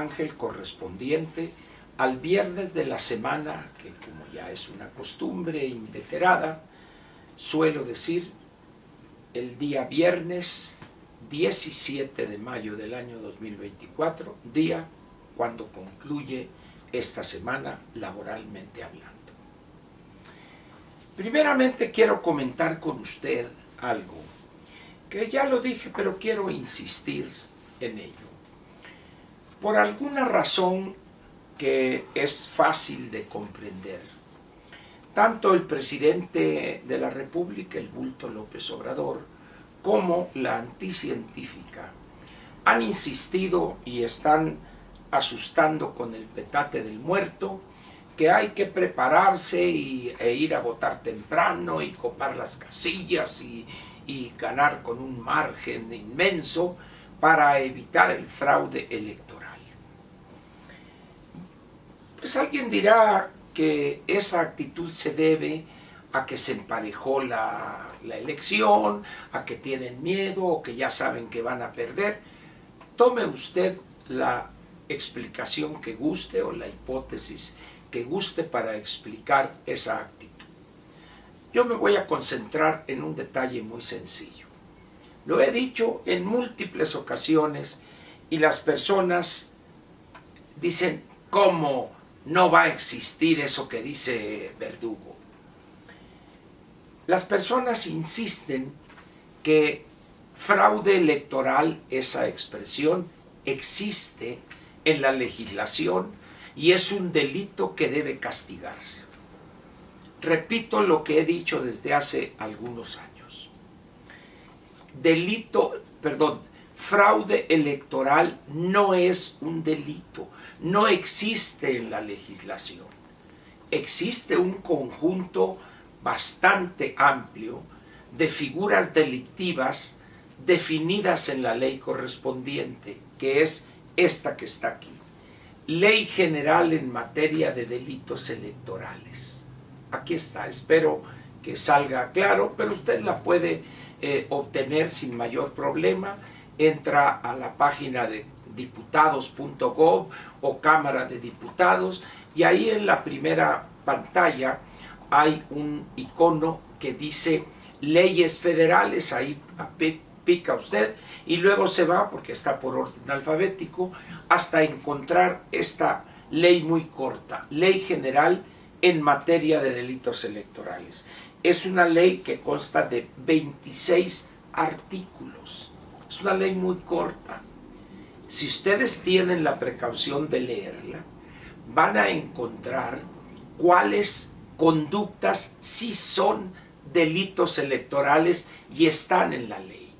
Ángel correspondiente al viernes de la semana, que como ya es una costumbre inveterada, suelo decir el día viernes 17 de mayo del año 2024, día cuando concluye esta semana laboralmente hablando. Primeramente quiero comentar con usted algo que ya lo dije, pero quiero insistir en ello. Por alguna razón que es fácil de comprender, tanto el presidente de la República, el bulto López Obrador, como la anticientífica han insistido y están asustando con el petate del muerto que hay que prepararse e ir a votar temprano y copar las casillas y ganar con un margen inmenso para evitar el fraude electoral. Pues alguien dirá que esa actitud se debe a que se emparejó la elección, a que tienen miedo o que ya saben que van a perder. Tome usted la explicación que guste o la hipótesis que guste para explicar esa actitud. Yo me voy a concentrar en un detalle muy sencillo. Lo he dicho en múltiples ocasiones y las personas dicen, ¿cómo no va a existir eso que dice Verdugo? Las personas insisten que fraude electoral, esa expresión, existe en la legislación y es un delito que debe castigarse. Repito lo que he dicho desde hace algunos años. Fraude electoral no es un delito, no existe en la legislación. Existe un conjunto bastante amplio de figuras delictivas definidas en la ley correspondiente, que es esta que está aquí. Ley General en materia de delitos electorales. Aquí está, espero que salga claro, pero usted la puede obtener sin mayor problema. Entra a la página de diputados.gov o Cámara de Diputados y ahí en la primera pantalla hay un icono que dice leyes federales, ahí pica usted y luego se va, porque está por orden alfabético, hasta encontrar esta ley muy corta, Ley General en materia de delitos electorales. Es una ley que consta de 26 artículos. Es una ley muy corta. Si ustedes tienen la precaución de leerla, van a encontrar cuáles conductas sí son delitos electorales y están en la ley.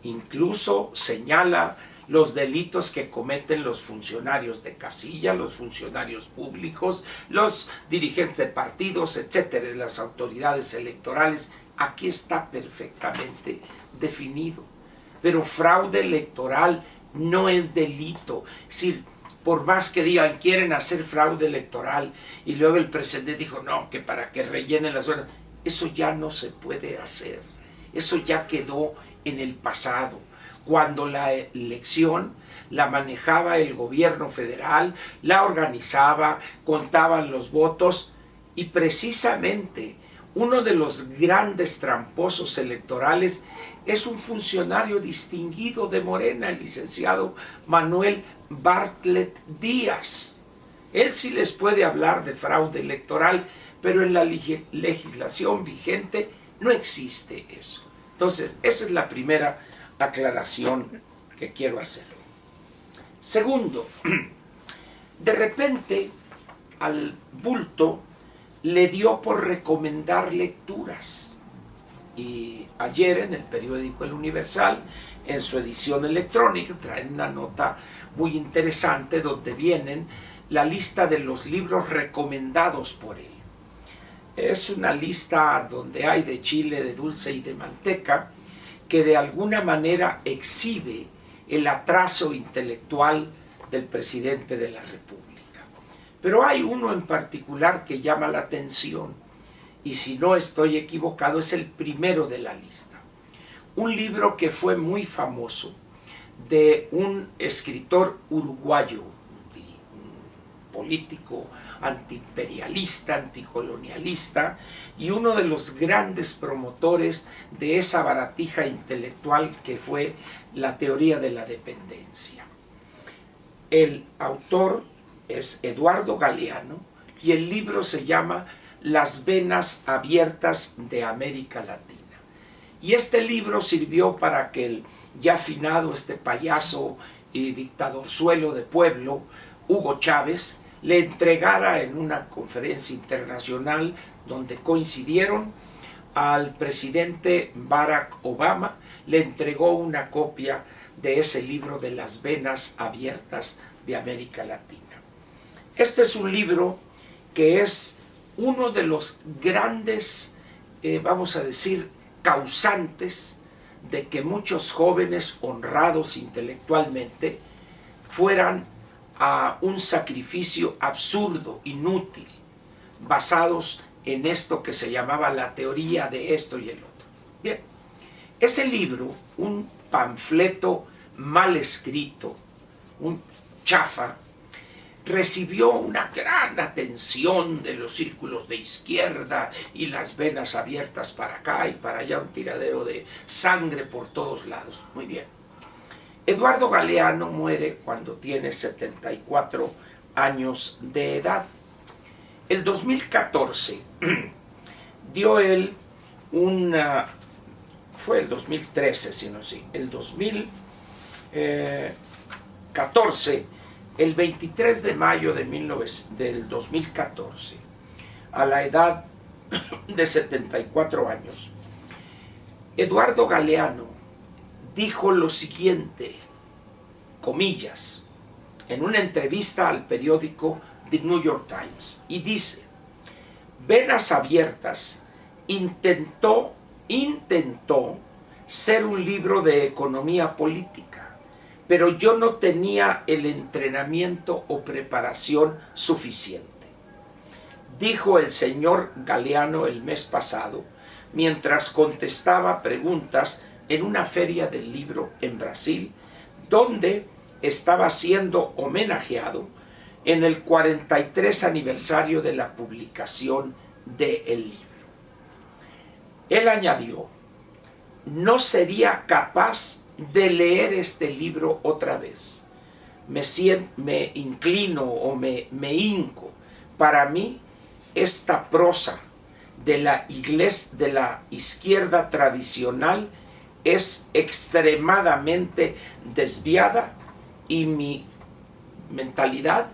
Incluso señala los delitos que cometen los funcionarios de casilla, los funcionarios públicos, los dirigentes de partidos, etcétera, las autoridades electorales. Aquí está perfectamente definido. Pero fraude electoral no es delito. Es decir, por más que digan quieren hacer fraude electoral y luego el presidente dijo no, que para que rellenen las horas, eso ya no se puede hacer. Eso ya quedó en el pasado. Cuando la elección la manejaba el gobierno federal, la organizaba, contaban los votos y precisamente uno de los grandes tramposos electorales es un funcionario distinguido de Morena, el licenciado Manuel Bartlett Díaz. Él sí les puede hablar de fraude electoral, pero en la legislación vigente no existe eso. Entonces, esa es la primera aclaración que quiero hacer. Segundo, de repente al bulto le dio por recomendar lecturas. Y ayer en el periódico El Universal, en su edición electrónica, traen una nota muy interesante donde vienen la lista de los libros recomendados por él. Es una lista donde hay de chile, de dulce y de manteca, que de alguna manera exhibe el atraso intelectual del presidente de la República. Pero hay uno en particular que llama la atención, y si no estoy equivocado es el primero de la lista. Un libro que fue muy famoso, de un escritor uruguayo, un político antiimperialista, anticolonialista, y uno de los grandes promotores de esa baratija intelectual que fue la teoría de la dependencia. El autor es Eduardo Galeano y el libro se llama Las venas abiertas de América Latina. Y este libro sirvió para que el ya finado, este payaso y dictadorzuelo de pueblo, Hugo Chávez, le entregara en una conferencia internacional donde coincidieron al presidente Barack Obama, le entregó una copia de ese libro de Las venas abiertas de América Latina. Este es un libro que es uno de los grandes, vamos a decir, causantes de que muchos jóvenes honrados intelectualmente fueran a un sacrificio absurdo, inútil, basados en esto que se llamaba la teoría de esto y el otro. Bien, ese libro, un panfleto mal escrito, un chafa, recibió una gran atención de los círculos de izquierda y las venas abiertas para acá y para allá, un tiradero de sangre por todos lados. Muy bien. Eduardo Galeano muere cuando tiene 74 años de edad. El 2014 dio él fue el 2013, si no sí, el 2014, el 23 de mayo del 2014, a la edad de 74 años, Eduardo Galeano dijo lo siguiente, comillas, en una entrevista al periódico The New York Times, y dice: Venas Abiertas intentó ser un libro de economía política, pero yo no tenía el entrenamiento o preparación suficiente. Dijo el señor Galeano el mes pasado, mientras contestaba preguntas en una feria del libro en Brasil, donde estaba siendo homenajeado en el 43 aniversario de la publicación del libro. Él añadió: no sería capaz de leer este libro otra vez. Me inclino o me hinco. Para mí, esta prosa de la izquierda tradicional es extremadamente desviada y mi mentalidad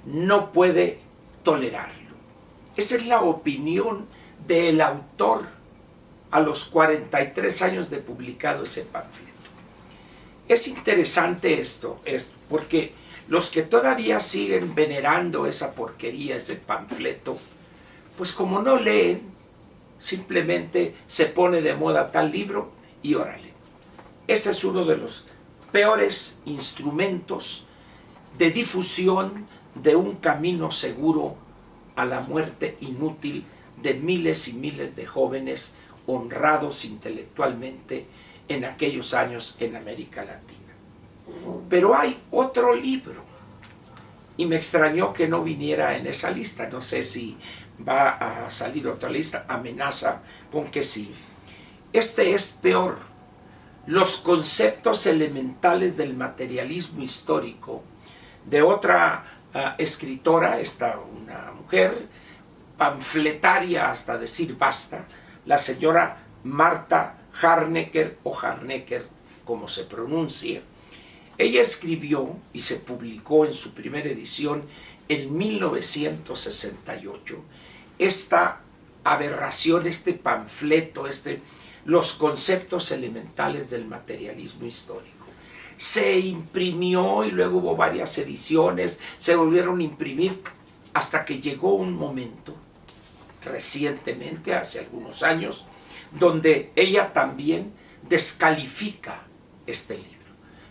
no puede tolerarlo. Esa es la opinión del autor a los 43 años de publicado ese panfleto. Es interesante esto porque los que todavía siguen venerando esa porquería, ese panfleto, pues como no leen, simplemente se pone de moda tal libro y órale. Ese es uno de los peores instrumentos de difusión de un camino seguro a la muerte inútil de miles y miles de jóvenes honrados intelectualmente en aquellos años en América Latina. Pero hay otro libro, y me extrañó que no viniera en esa lista. No sé si va a salir otra lista, amenaza con que sí. Este es peor: Los conceptos elementales del materialismo histórico, de otra escritora, una mujer panfletaria hasta decir basta, la señora Marta Harnecker, o Harnecker, como se pronuncie. Ella escribió y se publicó en su primera edición en 1968 esta aberración, este panfleto, Los conceptos elementales del materialismo histórico. Se imprimió y luego hubo varias ediciones, se volvieron a imprimir, hasta que llegó un momento, recientemente, hace algunos años, donde ella también descalifica este libro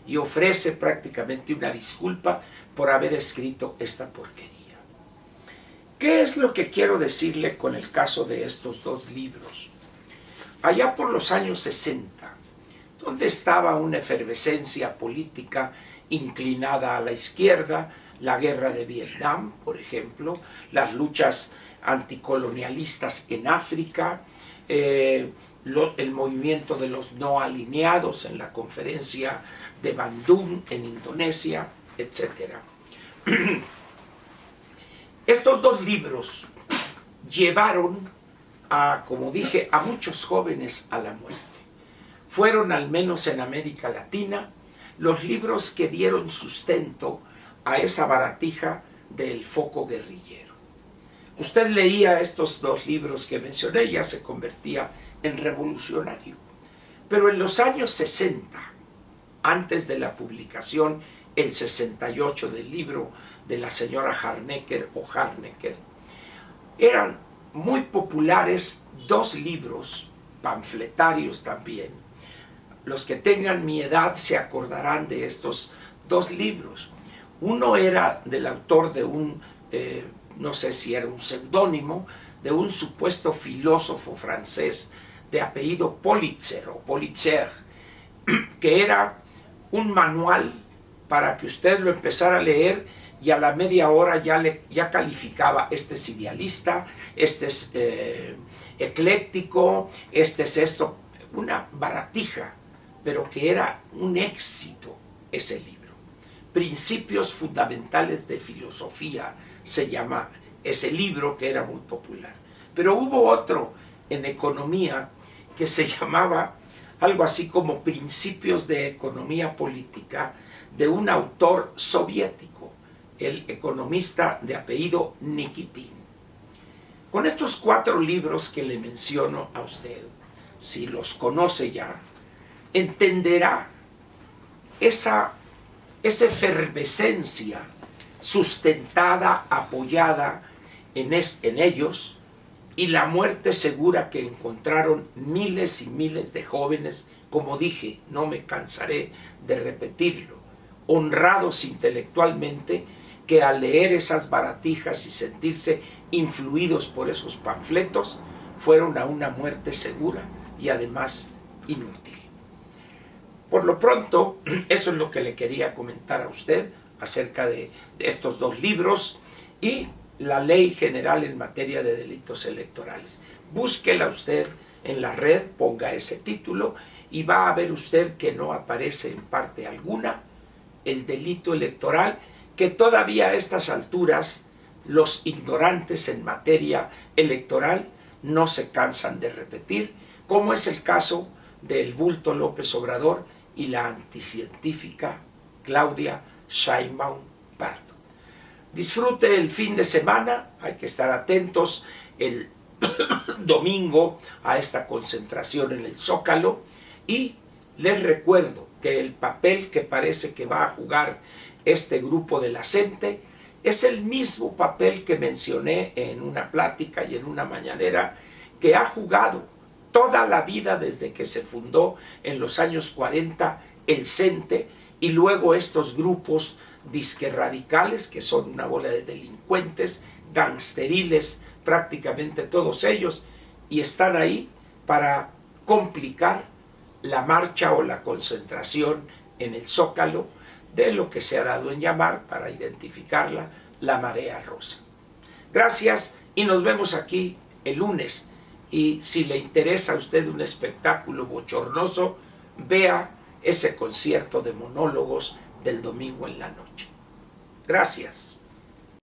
y ofrece prácticamente una disculpa por haber escrito esta porquería. ¿Qué es lo que quiero decirle con el caso de estos dos libros? Allá por los años 60, donde estaba una efervescencia política inclinada a la izquierda, la guerra de Vietnam, por ejemplo, las luchas anticolonialistas en África, el movimiento de los no alineados en la conferencia de Bandung en Indonesia, etc. Estos dos libros llevaron a, como dije, a muchos jóvenes a la muerte. Fueron, al menos en América Latina, los libros que dieron sustento a esa baratija del foco guerrillero. Usted leía estos dos libros que mencioné y ya se convertía en revolucionario. Pero en los años 60, antes de la publicación, el 68 del libro de la señora Harnecker o Harnecker, eran muy populares dos libros, panfletarios también. Los que tengan mi edad se acordarán de estos dos libros. Uno era del autor de un, no sé si era un seudónimo, de un supuesto filósofo francés de apellido Politzer o Politzer, que era un manual para que usted lo empezara a leer y a la media hora ya calificaba: este es idealista, este es ecléctico, este es esto. Una baratija, pero que era un éxito ese libro. Principios fundamentales de filosofía se llama ese libro, que era muy popular. Pero hubo otro en economía que se llamaba algo así como Principios de Economía Política, de un autor soviético, el economista de apellido Nikitin. Con estos 4 libros que le menciono a usted, si los conoce ya, entenderá esa efervescencia sustentada, apoyada en ellos, y la muerte segura que encontraron miles y miles de jóvenes, como dije, no me cansaré de repetirlo, honrados intelectualmente, que al leer esas baratijas y sentirse influidos por esos panfletos, fueron a una muerte segura y además inútil. Por lo pronto, eso es lo que le quería comentar a usted acerca de estos dos libros y la Ley General en materia de delitos electorales. Búsquela usted en la red, ponga ese título y va a ver usted que no aparece en parte alguna el delito electoral, que todavía a estas alturas los ignorantes en materia electoral no se cansan de repetir, como es el caso del bulto López Obrador y la anticientífica Claudia Sheinbaum Pardo. Disfrute el fin de semana, hay que estar atentos el domingo a esta concentración en el Zócalo, y les recuerdo que el papel que parece que va a jugar este grupo de la CENTE es el mismo papel que mencioné en una plática y en una mañanera, que ha jugado toda la vida desde que se fundó en los años 40 el CENTE, y luego estos grupos disque radicales, que son una bola de delincuentes, gangsteriles, prácticamente todos ellos, y están ahí para complicar la marcha o la concentración en el Zócalo de lo que se ha dado en llamar, para identificarla, la marea rosa. Gracias y nos vemos aquí el lunes. Y si le interesa a usted un espectáculo bochornoso, vea ese concierto de monólogos del domingo en la noche. Gracias.